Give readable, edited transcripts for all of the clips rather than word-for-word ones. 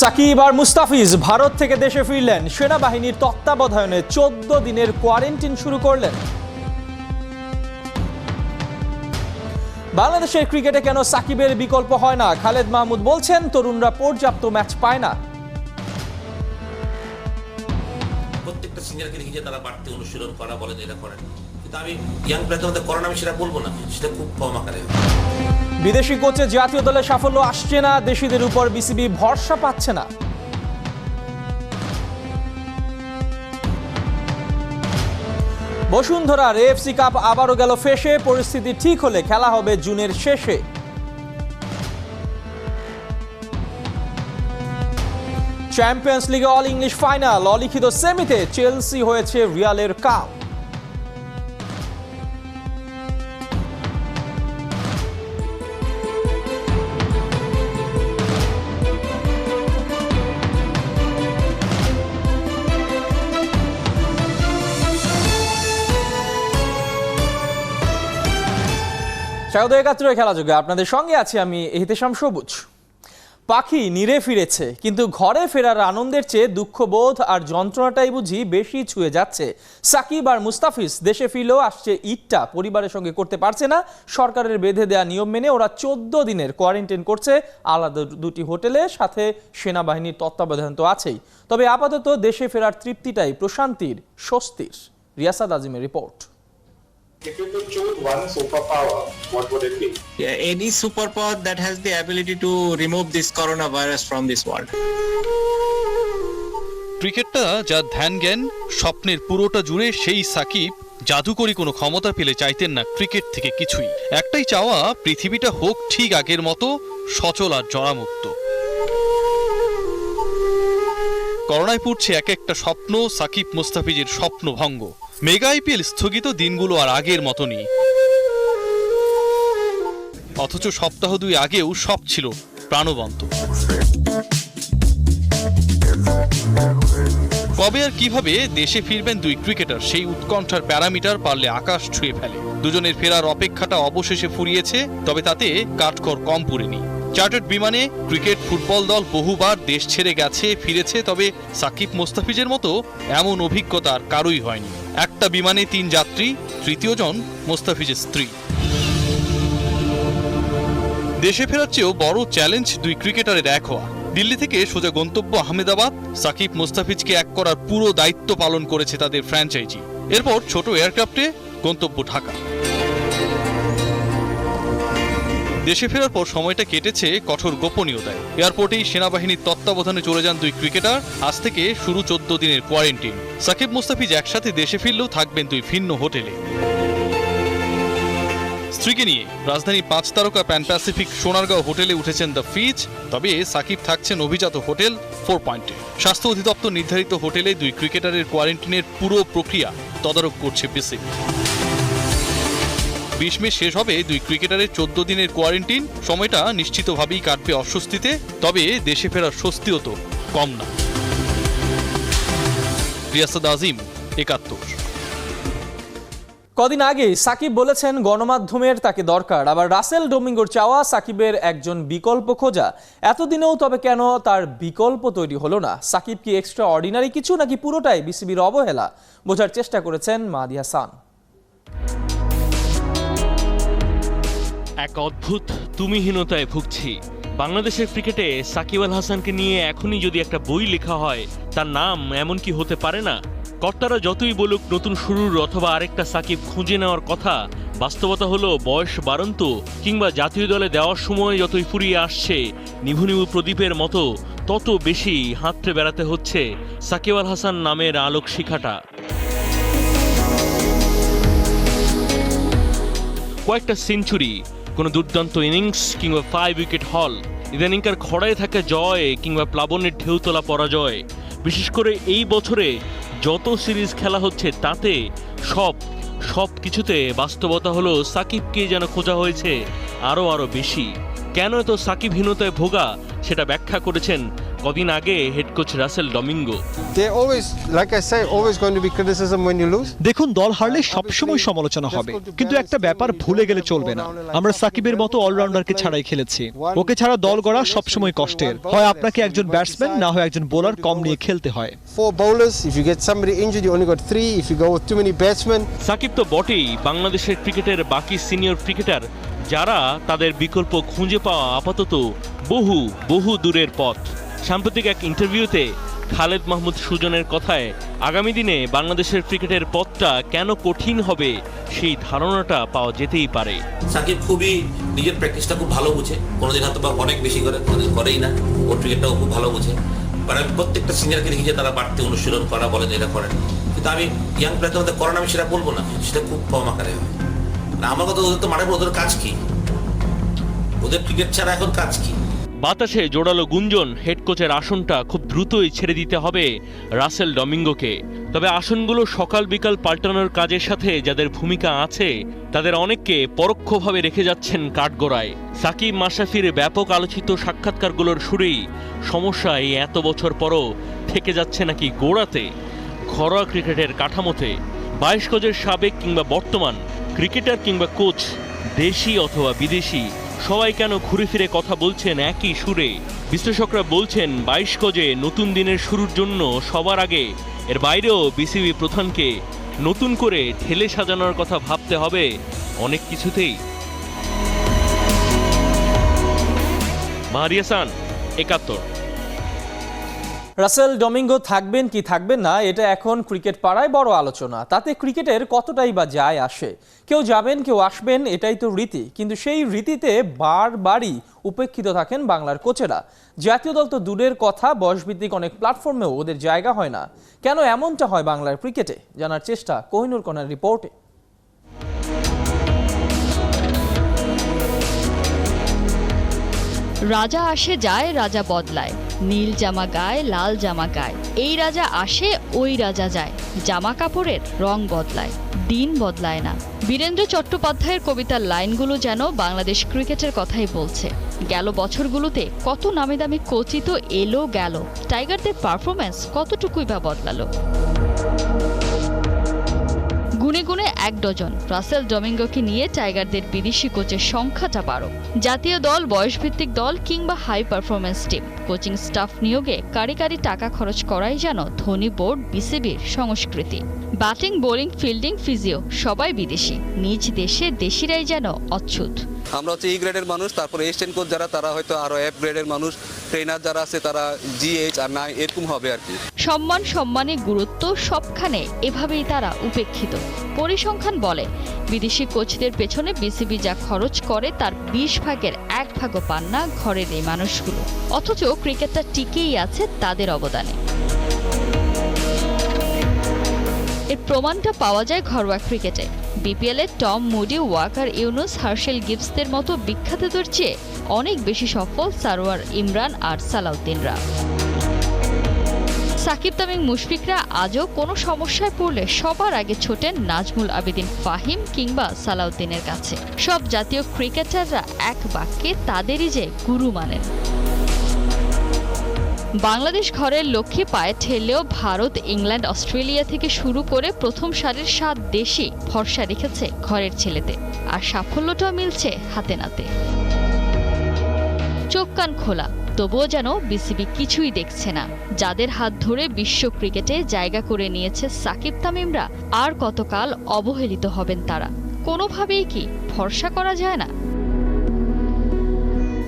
সাকিব আর মুস্তাফিজ ভারত থেকে দেশে ফিরলেন। সেনাবাহিনীর তত্ত্বাবধানে 14 দিনের কোয়ারেন্টাইন শুরু করলেন। বাংলাদেশের ক্রিকেটে কেন সাকিবের বিকল্প হয় না? খালেদ মাহমুদ বলছেন, তরুণরা পর্যাপ্ত ম্যাচ পায় না। প্রত্যেকটা সিনিয়রকে দেখি যে তারা বাড়তি অনুশীলন করা বলেন, এটা করেন, কিন্তু আমি ইয়াং প্লেয়ারদের করেন, আমি সেটা বলবো না, সেটা খুব কম আকারে। বিদেশি কোচে জাতীয় দলে সাফল্য আসছে না, দেশিদের উপর বিসিবি ভরসা পাচ্ছে না। বসুন্ধরার এএফসি কাপ আবারও গেল ফেসে। পরিস্থিতি ঠিক হলে খেলা হবে জুনের শেষে। চ্যাম্পিয়ন্স লিগে অল ইংলিশ ফাইনাল, অলিখিত সেমিতে চেলসি হয়েছে রিয়ালের কাপ। স্বাগত একাত্তরে খেলা যোগে আপনাদের সঙ্গে আছি আমি ইহতেশাম সবুজ। পাখি নিরে ফিরেছে, কিন্তু ঘরে ফেরার আনন্দের চেয়ে দুঃখবোধ আর যন্ত্রণাটাই বুঝি বেশি ছুঁয়ে যাচ্ছে। সাকিব আর মুস্তাফিজ দেশে ফিরলেও আসছে ঈদটা পরিবারের সঙ্গে করতে পারছে না। সরকারের বেঁধে দেওয়া নিয়ম মেনে ওরা 14 দিনের কোয়ারেন্টাইন করছে আলাদা দুটি হোটেলে, সাথে সেনাবাহিনীর তত্ত্বাবধান তো আছেই। তবে আপাতত দেশে ফেরার তৃপ্তিটাই প্রশান্তির, স্বস্তির। রিয়াসাদ আজিমের report. If you could choose one superpower, what would it be? Yeah, any superpower that has the ability to remove this coronavirus from this world. ক্রিকেটটা যা ধ্যান জ্ঞান স্বপ্নের পুরোটা জুড়ে, সেই সাকিব জাদুকরি কোনো ক্ষমতা পেলে চাইতেন না ক্রিকেট থেকে কিছুই। একটাই চাওয়া, পৃথিবীটা হোক ঠিক আগের মতো, সচল আর জরামুক্ত। করোনায় পড়ছে এক একটা স্বপ্ন, সাকিব মুস্তাফিজের স্বপ্ন ভঙ্গ। মেগা আইপিএল স্থগিত, দিনগুলো আর আগের মতো নেই। অথচ সপ্তাহ 2 আগেও সব ছিল প্রাণবন্ত। কবে আর কিভাবে দেশে ফিরবেন দুই ক্রিকেটার, সেই উৎকণ্ঠার প্যারামিটার পারলে আকাশ ছুঁয়ে ফেলে। দুজনের ফেরার অপেক্ষাটা অবশেষে ফুরিয়েছে, তবে তাতে কাঠখড় কম পুড়েনি। চার্টার্ড বিমানে ক্রিকেট ফুটবল দল বহুবার দেশ ছেড়ে গেছে, ফিরেছে, তবে সাকিব মুস্তাফিজের মতো এমন অভিজ্ঞতা আর কারোই হয়নি। একটা বিমানে 3 যাত্রী, তৃতীয় জন মুস্তাফিজের স্ত্রী। দেশে ফেরার চেয়েও বড় চ্যালেঞ্জ দুই ক্রিকেটারের এক হওয়া। দিল্লি থেকে সোজা গন্তব্য আহমেদাবাদ। সাকিব মুস্তাফিজকে এক করার পুরো দায়িত্ব পালন করেছে তাদের ফ্র্যাঞ্চাইজি। এরপর ছোট এয়ারক্রাফটে গন্তব্য ঢাকা। দেশে ফেরার পর সময়টা কেটেছে কঠোর গোপনীয়তায়। এয়ারপোর্টেই সেনাবাহিনীর তত্ত্বাবধানে চলে যান দুই ক্রিকেটার। আজ থেকে শুরু 14 দিনের কোয়ারেন্টাইন। সাকিব মুস্তাফিজ একসাথে দেশে ফিরলেও থাকবেন দুই ভিন্ন হোটেলে। স্ত্রীকে নিয়ে রাজধানী 5 তারকা প্যান প্যাসিফিক সোনারগাঁও হোটেলে উঠেছেন দ্য ফিজ। তবে সাকিব থাকছেন অভিজাত হোটেল 4 পয়েন্টে। স্বাস্থ্য অধিদপ্তর নির্ধারিত হোটেলে দুই ক্রিকেটারের কোয়ারেন্টাইনের পুরো প্রক্রিয়া তদারক করছে বিসিবি। 20 মে শেষ হবে দুই ক্রিকেটারের 14 দিনের কোয়ারেন্টাইন। সময়টা নিশ্চিতভাবেই কাটবে অস্বস্তিতে, তবে দেশে ফেরার স্বস্তিও তো কম না। রিয়াসাদ আজিম, একাত্তর। কদিন আগে সাকিব বলেছেন গণমাধ্যমের তাকে দরকার, আবার রাসেল ডোমিঙ্গোর চাওয়া সাকিবের একজন বিকল্প খোঁজা। এতদিনেও তবে কেন তার বিকল্প তৈরি হলো না? সাকিব কি এক্সট্রা অর্ডিনারি কিছু, নাকি পুরোটাই বিসিবির অবহেলা? বোঝার চেষ্টা করেছেন মাহদি হাসান। এক অদ্ভুত তুমিহীনতায় ভুগছি। বাংলাদেশের ক্রিকেটে সাকিব আল হাসানকে নিয়ে এখনই যদি একটা বই লেখা হয়, তার নাম এমন কি হতে পারে না? কর্তারা যতই বলুক নতুন শুরুর অথবা আরেকটা সাকিব খুঁজে নেওয়ার কথা, বাস্তবতা হলো বয়স বাড়ন্ত কিংবা জাতীয় দলে দেওয়ার সময় যতই ফুরিয়ে আসছে, নিভু নিভু প্রদীপের মতো তত বেশি হাতড়ে বেড়াতে হচ্ছে সাকিব আল হাসান নামের আলোক শিখাটা। কয়েকটা সেঞ্চুরি, কোনো দুর্দান্ত ইনিংস কিংবা 5 উইকেট হল, ইদানিংকার খড়ায় থাকা জয় কিংবা প্লাবনের ঢেউ তোলা পরাজয়। বিশেষ করে এই বছরে যত সিরিজ খেলা হচ্ছে তাতে সব কিছুতে বাস্তবতা হলো সাকিবকে যেন খোঁজা হয়েছে আরও বেশি। কেন এত সাকিবহীনতায় ভোগা, সেটা ব্যাখ্যা করেছেন কদিন আগে head coach Russell Domingo. They always, like I say, always going to be criticism when you lose. দেখুন, দল হারলে সবসময় সমালোচনা হবে, কিন্তু একটা ব্যাপার ভুলে গেলে চলবে না। আমরা সাকিবের মতো অলরাউন্ডারকে ছাড়াই খেলেছি। ওকে ছাড়া দল গড়া সবসময় কষ্টের হয়। আপনাকে একজন ব্যাটসম্যান না হয় একজন বোলার কম নিয়ে খেলতে হয়। 4 bowlers, if you get somebody injured, you only got 3. If you go with too many batsmen. Shakib তো বটেই, বাংলাদেশের ক্রিকেটের বাকি সিনিয়র ক্রিকেটার যারা তাদের বিকল্প খুঁজে পাওয়া আপাতত বহু দূরের পথ। সাম্প্রতিক এক ইন্টারভিউতে খালেদ মাহমুদ সুজনের কথায় আগামী দিনে বাংলাদেশের ক্রিকেটের পথটা কেন কঠিন হবে সেই ধারণাটা পাওয়া যেতেই পারে। সাকিব খুবই নিজের প্র্যাকটিসটা খুব ভালো বুঝে, কোনোদিন হয়তো বা অনেক বেশি করে, কোনোদিন করেই না। ওর ক্রিকেটটাও খুব ভালো বুঝে। আমি প্রত্যেকটা সিনিয়রকে দেখি যে তারা বাড়তি অনুশীলন করা বলেন, এরা করেন। কিন্তু আমি ইয়াং প্লেয়ারদের মধ্যে করেন, আমি সেটা বলবো না, সেটা খুব কম আকারে হয়। আমার কথা, ওদের তো মাঠে ওদের কাজ কি? ওদের ক্রিকেট ছাড়া এখন কাজ কি? বাতাসে জোরালো গুঞ্জন, হেড কোচের আসনটা খুব দ্রুতই ছেড়ে দিতে হবে রাসেল ডমিঙ্গোকে। তবে আসনগুলো সকাল বিকাল পাল্টানোর কাজের সাথে যাদের ভূমিকা আছে তাদের অনেককে পরোক্ষভাবে রেখে যাচ্ছেন কাঠগড়ায়। সাকিব মাশরাফির ব্যাপক আলোচিত সাক্ষাৎকারগুলোর সুরেই সমস্যা এই এত বছর পরও থেকে যাচ্ছে নাকি গোড়াতে। ঘরোয়া ক্রিকেটের কাঠামোতে 22 গজের সাবেক কিংবা বর্তমান ক্রিকেটার কিংবা কোচ, দেশি অথবা বিদেশি, সবাই কেন ঘুরে ফিরে কথা বলছেন একই সুরে? বিশ্লেষকরা বলছেন 22 গজে নতুন দিনের শুরুর জন্য সবার আগে এর বাইরেও বিসিবি প্রধানকে নতুন করে ঢেলে সাজানোর কথা ভাবতে হবে অনেক কিছুতেই। মাহাদি হাসান, 71। রাসেল ডমিঙ্গো থাকবেন কি থাকবেন না, এটা এখন ক্রিকেট পাড়ায় বড় আলোচনা। তাতে ক্রিকেটের কতটাই বা যায় আসে? কেউ যাবেন, কেউ আসবেন, এটাই তো রীতি। কিন্তু সেই রীতিতে বারবারই উপেক্ষিত থাকেন বাংলার কোচেরা। জাতীয় দল তো দূরের কথা, বয়সভিত্তিক অনেক প্ল্যাটফর্মেও ওদের জায়গা হয় না। কেন এমনটা হয় বাংলার ক্রিকেটে, জানার চেষ্টা কোহিনুর কণার রিপোর্টে। রাজা আসে যায়, রাজা বদলায়, নীল জামা গায়, লাল জামা গায়। এই রাজা আসে, ওই রাজা যায়, জামা কাপড়ের রং বদলায়, দিন বদলায় না। বীরেন্দ্র চট্টোপাধ্যায়ের কবিতার লাইনগুলো যেন বাংলাদেশ ক্রিকেটের কথাই বলছে। গেল বছরগুলোতে কত নামি দামি কোচই তো এলো গেল, টাইগারদের পারফরম্যান্স কতটুকুই বা বদলালো। গুনে গুনে 1 ডজন। রাসেল ডমিঙ্গোকে নিয়ে টাইগারদের বিদেশি কোচের সংখ্যাটা 12। জাতীয় দল, বয়সভিত্তিক দল কিংবা high performance team, coaching staff নিয়োগে কারি কারি টাকা খরচ করাই যেন ধনী বোর্ড বিসিবির সংস্কৃতি। ব্যাটিং, বোলিং, ফিল্ডিং, ফিজিও সবাই বিদেশি। নিজ দেশে দেশিরাই যেন অচ্ছুত। আমরা হচ্ছে ই গ্রেডের মানুষ, তারপরে এসিস্ট্যান্ট কোচ যারা তারা হয়তো আরো এফ গ্রেডের মানুষ, ট্রেনার যারা আছে তারা জিএইচ আর 9 এরকম হবে আর কি। সম্মানে গুরুত্ব সবখানে এভাবেই তারা উপেক্ষিত। পরিসংখ্যান বলে বিদেশি কোচদের পেছনে বিসিবি যা খরচ করে তার 20 ভাগের 1 ভাগও পান না ঘরের এই মানুষগুলো। অথচ ক্রিকেটটা টিকেই আছে তাদের অবদানে। এর প্রমাণটা পাওয়া যায় ঘরোয়া ক্রিকেটে। বিপিএল এ Tom Moody, Waqar Younis, Herschelle গিবসদের মতো বিখ্যাতদের চেয়ে অনেক বেশি সফল সারোয়ার ইমরান আর সালাউদ্দিনরা। সাকিব তামিম মুশফিকরা আজও কোনো সমস্যায় পড়লে সবার আগে ছোটেন নাজমুল আবেদিন ফাহিম কিংবা সালাউদ্দিনের কাছে। সব জাতীয় ক্রিকেটাররা এক বাক্যে তাদেরই যে গুরু মানেন। বাংলাদেশ ঘরের লক্ষ্যে পায়ে ঠেললেও ভারত, ইংল্যান্ড, অস্ট্রেলিয়া থেকে শুরু করে প্রথম সারির 7 দেশই ভরসা রেখেছে ঘরের ছেলেতে, আর সাফল্যটাও মিলছে হাতে নাতে। চোখ কান খোলা, তবুও যেন বিসিবি কিছুই দেখছে না। যাদের হাত ধরে বিশ্ব ক্রিকেটে জায়গা করে নিয়েছে সাকিব তামিমরা, আর কতকাল অবহেলিত হবেন তারা? কোনোভাবেই কি ভরসা করা যায় না?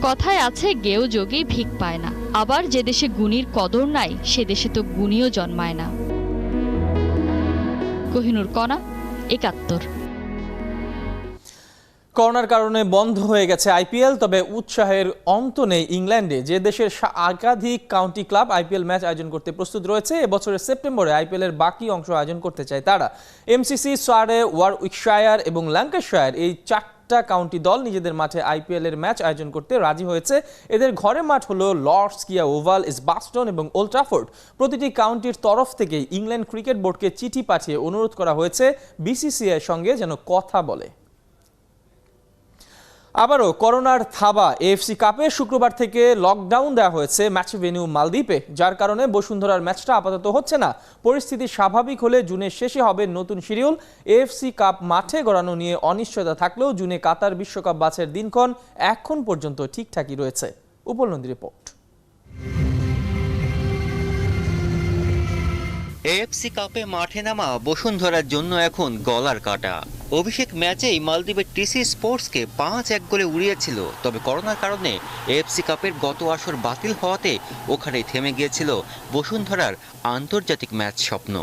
কথায় আছে গেও যোগী ভিক পায় না, আবার যে দেশে গুণীর কদর নাই সে দেশে তো গুণীও জন্মায় না। কোহিনুর কণা, 71। করোনার কারণে বন্ধ হয়ে গেছে আইপিএল, তবে উৎসাহের অন্ত নেই ইংল্যান্ডে। যে দেশের একাধিক কাউন্টি ক্লাব আইপিএল ম্যাচ আয়োজন করতে প্রস্তুত রয়েছে। এবছরের সেপ্টেম্বরে আইপিএল এর বাকি অংশ আয়োজন করতে চায় তারা। এমসিসি, সারে, ওয়ারউইকশায়ার এবং ল্যাঙ্কাশায়ার এই 4টা কাউন্টি দল নিজেদের মাঠে আইপিএল এর ম্যাচ আয়োজন করতে রাজি হয়েছে। এদের ঘরের মাঠ হলো লর্ডস, কিয়া ওভাল, এজবাস্টন এবং ওল্ড ট্রাফোর্ড। প্রতিটি কাউন্টির তরফ থেকে ইংল্যান্ড ক্রিকেট বোর্ডকে চিঠি পাঠিয়ে অনুরোধ করা হয়েছে বিসিসিআই সঙ্গে যেন কথা বলে। আবারও করোনার থাবা। এএফসি কাপে শুক্রবার থেকে লকডাউন দেওয়া হয়েছে ম্যাচ ভেন্যু মালদ্বীপে, যার কারণে বসুন্ধরার ম্যাচটা আপাতত হচ্ছে না। পরিস্থিতি স্বাভাবিক হলে জুনের শেষে হবে নতুন শিডিউল। এএফসি কাপ মাঠে গড়ানো নিয়ে অনিশ্চয়তা থাকলেও জুনে কাতার বিশ্বকাপ বাছাইয়ের দিনক্ষণ এখন পর্যন্ত ঠিকঠাকই রয়েছে। উপল নন্দী রিপোর্ট। এএফসি কাপে মাঠে নামা বসুন্ধরার জন্য এখন গলার কাটা। অভিষেক ম্যাচেই মালদ্বীপের টিসি স্পোর্টসকে 5-1 গোলে উড়িয়েছিল, তবে করোনার কারণে এএফসি কাপের গত আসর বাতিল হওয়াতে ওখানেই থেমে গিয়েছিল বসুন্ধরার আন্তর্জাতিক ম্যাচ স্বপ্ন।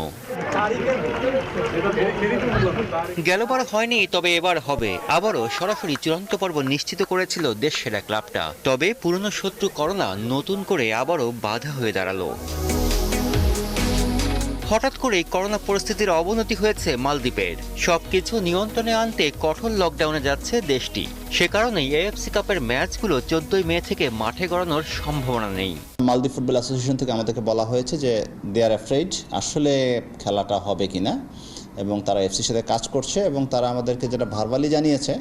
গেলবার হয়নি, তবে এবার হবে। আবারও সরাসরি চূড়ান্ত পর্ব নিশ্চিত করেছিল দেশসেরা ক্লাবটা, তবে পুরনো শত্রু করোনা নতুন করে আবারও বাধা হয়ে দাঁড়ালো। হঠাৎ করেই করোনা পরিস্থিতির অবনতি হয়েছে মালদ্বীপের। সবকিছু নিয়ন্ত্রণে আনতে কঠোর লকডাউনে যাচ্ছে দেশটি। সে কারণেই এএফসি কাপের ম্যাচগুলো 14 মে থেকে মাঠে গড়ানোর সম্ভাবনা নেই। মালদ্বীপ ফুটবল অ্যাসোসিয়েশন থেকে আমাদেরকে বলা হয়েছে যে দে আর অ্যাফ্রেড আসলে খেলাটা হবে কিনা, এবং তারা এফসির সাথে কাজ করছে, এবং তারা আমাদেরকে যেটা ভার্বালি জানিয়েছে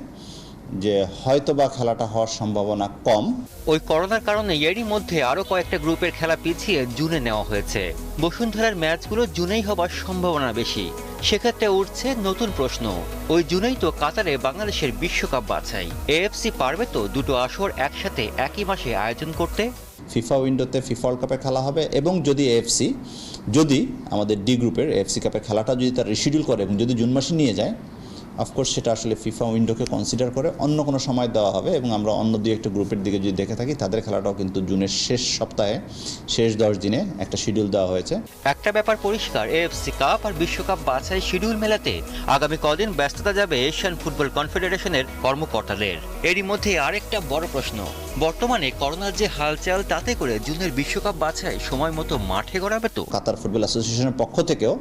যে হয়তো বা খেলাটা হওয়ার সম্ভাবনা কম। ওই করোনার কারণে এরই মধ্যে আরো কয়েকটা গ্রুপের খেলা পিছিয়ে জুনে নেওয়া হয়েছে। বসুন্ধরার ম্যাচগুলো জুনেই হবার সম্ভাবনা বেশি। সেক্ষেত্রে উঠছে নতুন প্রশ্ন, ওই জুনেই তো কাতারে বাংলাদেশের বিশ্বকাপ বাছাই। এএফসি পারবে তো দুটো আসর একসাথে একই মাসে আয়োজন করতে? ফিফা উইন্ডোতে ফিফা ওয়ার্ল্ড কাপের খেলা হবে, এবং যদি এএফসি যদি আমাদের ডি গ্রুপের এএফসি কাপের খেলাটা যদি তারা রিশিডিউল করে এবং যদি জুন মাসে নিয়ে যায়, অফকোর্স সেটা আসলে ফিফা উইন্ডোকে কনসিডার করে অন্য কোনো সময় দেওয়া হবে। এবং আমরা অন্য দুই একটা গ্রুপের দিকে যদি দেখে থাকি, তাদের খেলাটাও কিন্তু জুনের শেষ সপ্তাহে শেষ 10 দিনে একটা শিডিউল দেওয়া হয়েছে। একটা ব্যাপার পরিষ্কার, এএফসি কাপ আর বিশ্বকাপ বাছাই শিডিউল মেলাতে আগামী কদিন ব্যস্ততা যাবে এশিয়ান ফুটবল কনফেডারেশনের কর্মকর্তাদের। এরই মধ্যে আরেকটা বড় প্রশ্ন, বর্তমানে করোনার যে হালচাল, তাতে করে জুনের বিশ্বকাপ বাছাই সময় মতো মাঠে গড়াবে তো? কাতার ফুটবল অ্যাসোসিয়েশনের পক্ষ থেকেও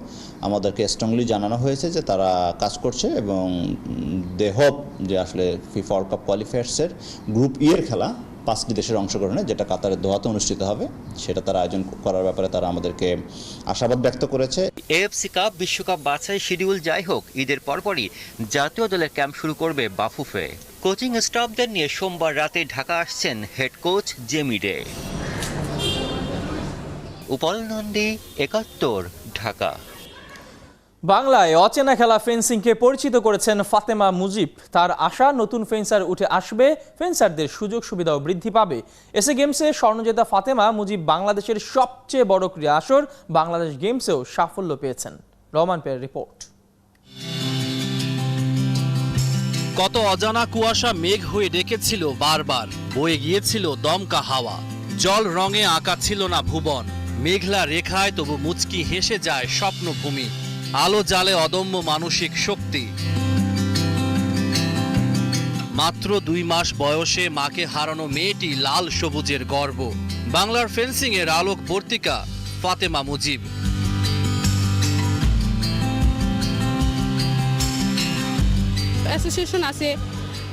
আমাদেরকে স্ট্রংলি জানানো হয়েছে যে তারা কাজ করছে, এবং দে হোপ যে আসলে ফিফা ওয়ার্ল্ড কাপ কোয়ালিফায়ার্সের গ্রুপ ইয়ের খেলা 5টি দেশের অংশগ্রহণে, যেটা কাতারের দোহাতে অনুষ্ঠিত হবে, সেটা তারা আয়োজন করার ব্যাপারে তারা আমাদেরকে আশাবাদ ব্যক্ত করেছে। এএফসি কাপ বিশ্বকাপ বাছাই শিডিউল যাই হোক, ঈদের পরপরই জাতীয় দলের ক্যাম্প শুরু করবে বাফুফে। কোচিং স্টাফদের নিয়ে সোমবার রাতে ঢাকা আসছেন হেড কোচ জেমি ডে। উপল নন্দী, 71, ঢাকা। বাংলায় অচেনা খেলা ফেন্সিংকে পরিচিত করেছেন ফাতেমা মুজিব। তার আশা নতুন ফেন্সার উঠে আসবে, ফেন্সারদের সুযোগ সুবিধাও বৃদ্ধি পাবে। এসএ গেমসে স্বর্ণজেতা ফাতেমা মুজিব বাংলাদেশের সবচেয়ে বড় ক্রীড়া আসর বাংলাদেশ গেমসেও সাফল্য পেয়েছেন। Rahman pair report. কত অজানা কুয়াশা মেঘ হয়ে ডেকেছিল বারবার, বয়ে গিয়েছিল দমকা হাওয়া। জল রঙে আঁকা ছিল না ভুবন, মেঘলা রেখায় তবু মুচকি হেসে যায় স্বপ্নভূমি। আলো জালে অদম্য মানসিক শক্তি। মাত্র 2 মাস বয়সে মাকে হারানো মেয়েটি লাল সবুজের গর্ব। বাংলার ফেন্সিং এর আলোক বর্তিকা ফাতেমা মুজিব। অ্যাসোসিয়েশন আছে,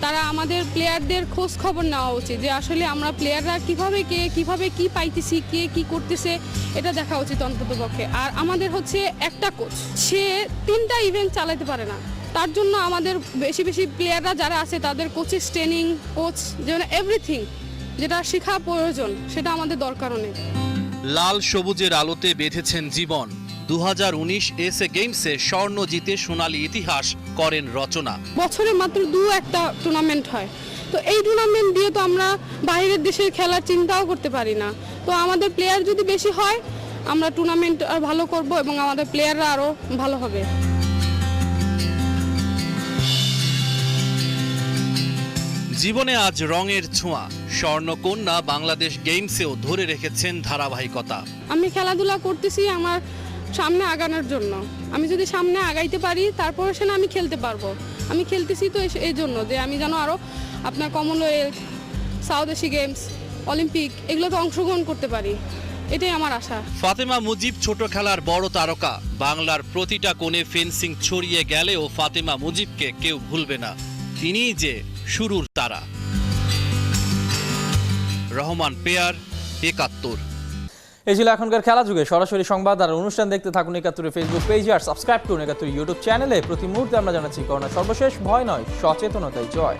তারা আমাদের প্লেয়ারদের খোঁজ খবর নেওয়া উচিত, যে আসলে আমরা প্লেয়াররা কিভাবে কি পাইতেছি, কে কি করতেছে, এটা দেখা উচিত অন্ততপক্ষে। আর আমাদের হচ্ছে একটা কোচ, সে 3টা ইভেন্ট চালাতে পারে না। তার জন্য আমাদের বেশি বেশি প্লেয়াররা যারা আছে তাদের কোচের ট্রেনিং, কোচ যেন এভরিথিং যেটা শেখা প্রয়োজন, সেটা আমাদের দরকার অনেক। লাল সবুজের আলোতে বেঁধেছেন জীবন। 2019 এসএ গেমসে স্বর্ণ জিতে সোনালী ইতিহাস করেন রচনা। বছরে মাত্র 2-1টা টুর্নামেন্ট হয়, তো এই টুর্নামেন্ট দিয়ে তো আমরা বাইরের দেশের খেলার চিন্তাও করতে পারি না। তো আমাদের প্লেয়ার যদি বেশি হয়, আমরা টুর্নামেন্ট আর ভালো করব এবং আমাদের প্লেয়াররা আরও ভালো হবে। জীবনে আজ রঙের ছোঁয়া, স্বর্ণকন্যা বাংলাদেশ গেমসেও ধরে রেখেছেন ধারাবাহিকতা। আমি খেলাধুলা করতেছি আমার সামনে আগানোর জন্য। আমি যদি সামনে আগাইতে পারি, তারপরে সে আমি খেলতে পারবো। আমি খেলতেছি তো এই জন্য যে আমি যেন আরও আপনার Commonwealth, south Asia games, Olympic এগুলোতে অংশগ্রহণ করতে পারি, এটাই আমার আশা। ফাতেমা মুজিব ছোট খেলার বড় তারকা। বাংলার প্রতিটা কোণে ফেন্সিং ছড়িয়ে গেলেও ফাতেমা মুজিবকে কেউ ভুলবে না। তিনিই যে শুরুর তারা। রহমান পেয়ার, 71। এই ছিল এখনকার খেলা যুগে সরাসরি সংবাদ আর অনুষ্ঠান দেখতে থাকুন 71 ফেসবুক পেজে, আর সাবস্ক্রাইব করুন 71 ইউটিউব চ্যানেলে। প্রতি মুহূর্তে আমরা জানাচ্ছি করোনা সর্বশেষ, ভয় নয় সচেতনতাই জয়।